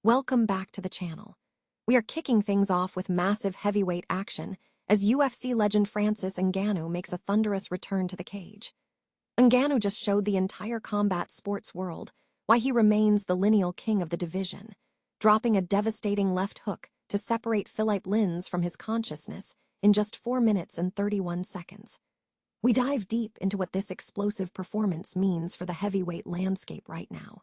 Welcome back to the channel. We are kicking things off with massive heavyweight action as UFC legend Francis Ngannou makes a thunderous return to the cage. Ngannou just showed the entire combat sports world why he remains the lineal king of the division, dropping a devastating left hook to separate Philippe Lins from his consciousness in just 4 minutes and 31 seconds. We dive deep into what this explosive performance means for the heavyweight landscape right now.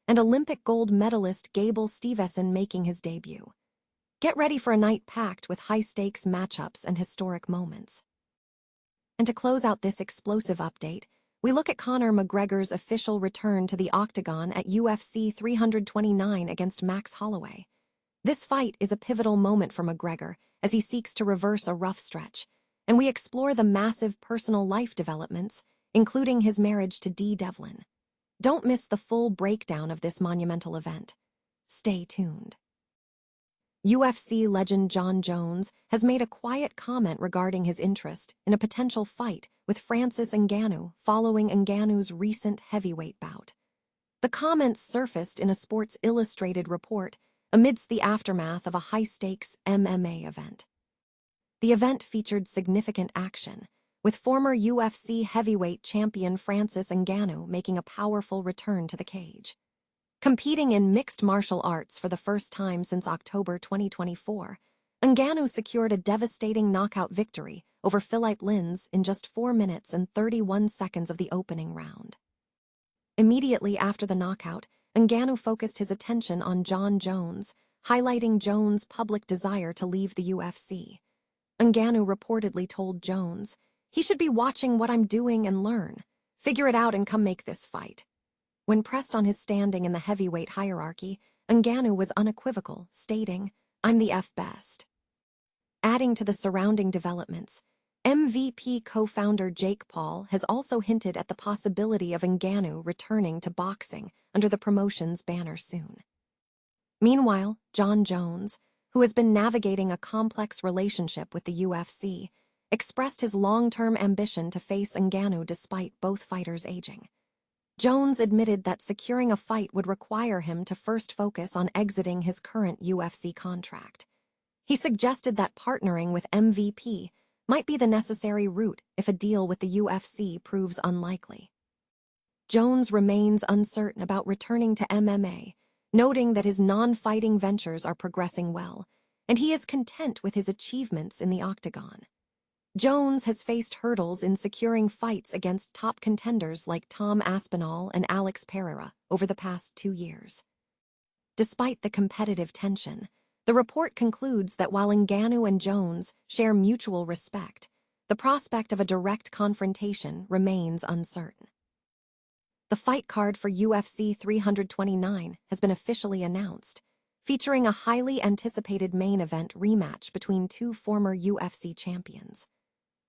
And Olympic gold medalist Gable Steveson making his debut. Get ready for a night packed with high-stakes matchups and historic moments. And to close out this explosive update, we look at Conor McGregor's official return to the octagon at UFC 329 against Max Holloway. This fight is a pivotal moment for McGregor as he seeks to reverse a rough stretch, and we explore the massive personal life developments, including his marriage to Dee Devlin. Don't miss the full breakdown of this monumental event. Stay tuned. UFC legend Jon Jones has made a quiet comment regarding his interest in a potential fight with Francis Ngannou following Ngannou's recent heavyweight bout. The comments surfaced in a Sports Illustrated report amidst the aftermath of a high-stakes MMA event. The event featured significant action, with former UFC heavyweight champion Francis Ngannou making a powerful return to the cage. Competing in mixed martial arts for the first time since October 2024, Ngannou secured a devastating knockout victory over Philippe Lins in just 4 minutes and 31 seconds of the opening round. Immediately after the knockout, Ngannou focused his attention on Jon Jones, highlighting Jones' public desire to leave the UFC. Ngannou reportedly told Jones, "He should be watching what I'm doing and learn. Figure it out and come make this fight." When pressed on his standing in the heavyweight hierarchy, Ngannou was unequivocal, stating, "I'm the F best." Adding to the surrounding developments, MVP co-founder Jake Paul has also hinted at the possibility of Ngannou returning to boxing under the promotion's banner soon. Meanwhile, Jon Jones, who has been navigating a complex relationship with the UFC, expressed his long-term ambition to face Ngannou despite both fighters aging. Jones admitted that securing a fight would require him to first focus on exiting his current UFC contract. He suggested that partnering with MVP might be the necessary route if a deal with the UFC proves unlikely. Jones remains uncertain about returning to MMA, noting that his non-fighting ventures are progressing well, and he is content with his achievements in the octagon. Jones has faced hurdles in securing fights against top contenders like Tom Aspinall and Alex Pereira over the past 2 years. Despite the competitive tension, the report concludes that while Ngannou and Jones share mutual respect, the prospect of a direct confrontation remains uncertain. The fight card for UFC 329 has been officially announced, featuring a highly anticipated main event rematch between two former UFC champions.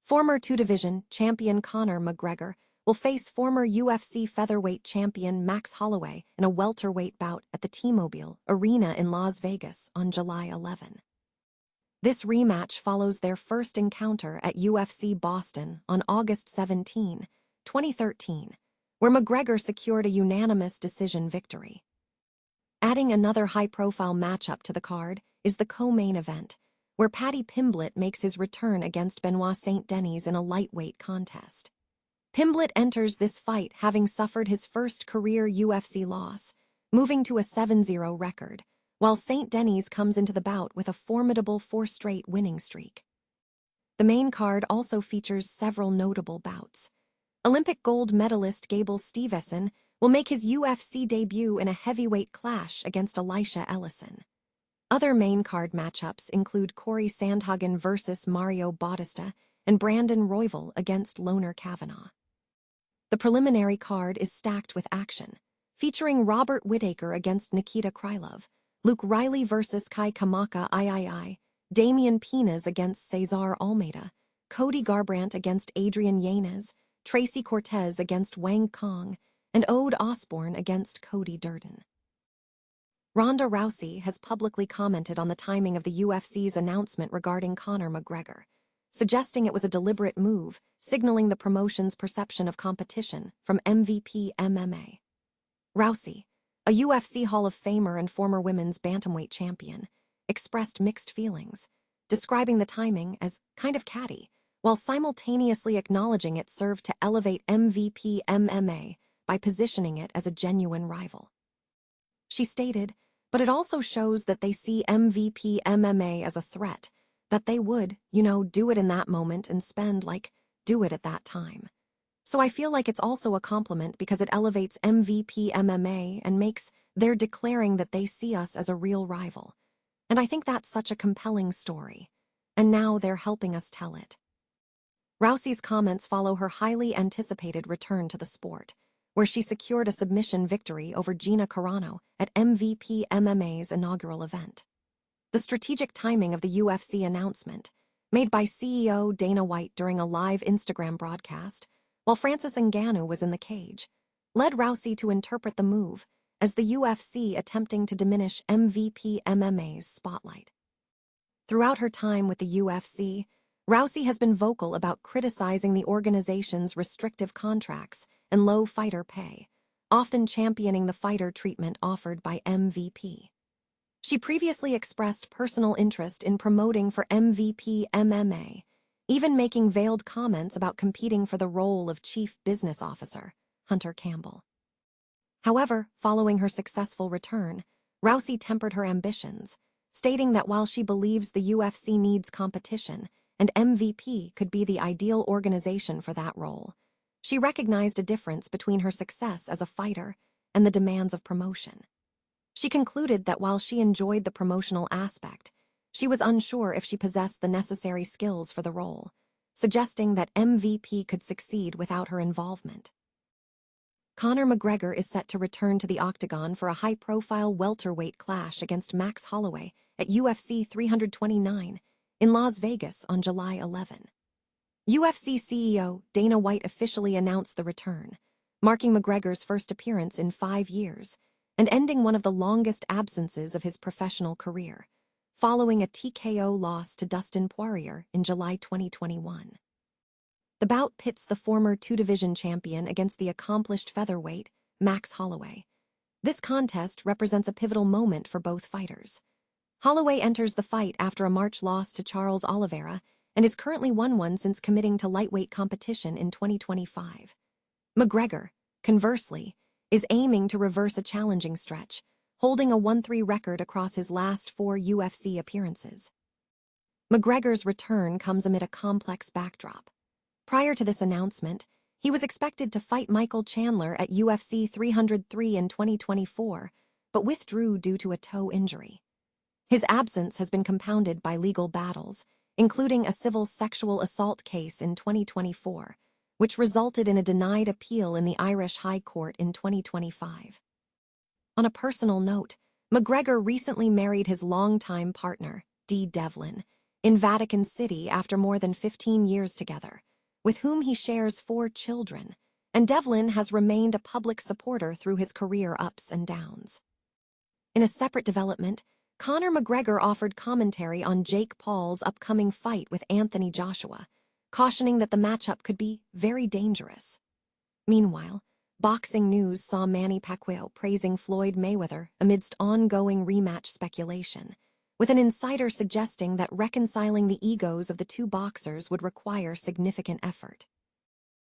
Former two-division champion Conor McGregor will face former UFC featherweight champion Max Holloway in a welterweight bout at the T-Mobile Arena in Las Vegas on July 11. This rematch follows their first encounter at UFC Boston on August 17, 2013, where McGregor secured a unanimous decision victory. Adding another high-profile matchup to the card is the co-main event, where Paddy Pimblett makes his return against Benoit St. Denis in a lightweight contest. Pimblett enters this fight having suffered his first career UFC loss, moving to a 7-0 record, while St. Denis comes into the bout with a formidable 4 straight winning streak. The main card also features several notable bouts. Olympic gold medalist Gable Steveson will make his UFC debut in a heavyweight clash against Elisha Ellison. Other main card matchups include Corey Sandhagen versus Mario Bautista and Brandon Royval against Loner Kavanaugh. The preliminary card is stacked with action, featuring Robert Whittaker against Nikita Krylov, Luke Riley versus Kai Kamaka III, Damian Pinas against Cesar Almeida, Cody Garbrandt against Adrian Yanez, Tracy Cortez against Wang Kong, and Ode Osborne against Cody Durden. Ronda Rousey has publicly commented on the timing of the UFC's announcement regarding Conor McGregor, suggesting it was a deliberate move, signaling the promotion's perception of competition from MVP MMA. Rousey, a UFC Hall of Famer and former women's bantamweight champion, expressed mixed feelings, describing the timing as kind of catty, while simultaneously acknowledging it served to elevate MVP MMA by positioning it as a genuine rival. She stated, "But it also shows that they see MVP MMA as a threat, that they would, do it in that moment and do it at that time. So I feel like it's also a compliment because it elevates MVP MMA and makes they're declaring that they see us as a real rival. And I think that's such a compelling story. And now they're helping us tell it." Rousey's comments follow her highly anticipated return to the sport, where she secured a submission victory over Gina Carano at MVP MMA's inaugural event. The strategic timing of the UFC announcement, made by CEO Dana White during a live Instagram broadcast, while Francis Ngannou was in the cage, led Rousey to interpret the move as the UFC attempting to diminish MVP MMA's spotlight. Throughout her time with the UFC, Rousey has been vocal about criticizing the organization's restrictive contracts and low fighter pay, often championing the fighter treatment offered by MVP. She previously expressed personal interest in promoting for MVP MMA, even making veiled comments about competing for the role of Chief Business Officer, Hunter Campbell. However, following her successful return, Rousey tempered her ambitions, stating that while she believes the UFC needs competition and MVP could be the ideal organization for that role, she recognized a difference between her success as a fighter and the demands of promotion. She concluded that while she enjoyed the promotional aspect, she was unsure if she possessed the necessary skills for the role, suggesting that MVP could succeed without her involvement. Conor McGregor is set to return to the octagon for a high-profile welterweight clash against Max Holloway at UFC 329 in Las Vegas on July 11. UFC CEO Dana White officially announced the return, marking McGregor's first appearance in 5 years and ending one of the longest absences of his professional career, following a TKO loss to Dustin Poirier in July 2021. The bout pits the former two-division champion against the accomplished featherweight, Max Holloway. This contest represents a pivotal moment for both fighters. Holloway enters the fight after a March loss to Charles Oliveira and is currently won one since committing to lightweight competition in 2025. McGregor, conversely, is aiming to reverse a challenging stretch, holding a 1-3 record across his last 4 UFC appearances. McGregor's return comes amid a complex backdrop. Prior to this announcement, he was expected to fight Michael Chandler at UFC 303 in 2024, but withdrew due to a toe injury. His absence has been compounded by legal battles, including a civil sexual assault case in 2024, which resulted in a denied appeal in the Irish High Court in 2025. On a personal note, McGregor recently married his longtime partner, Dee Devlin, in Vatican City after more than 15 years together, with whom he shares 4 children, and Devlin has remained a public supporter through his career ups and downs. In a separate development, Conor McGregor offered commentary on Jake Paul's upcoming fight with Anthony Joshua, cautioning that the matchup could be very dangerous. Meanwhile, Boxing News saw Manny Pacquiao praising Floyd Mayweather amidst ongoing rematch speculation, with an insider suggesting that reconciling the egos of the two boxers would require significant effort.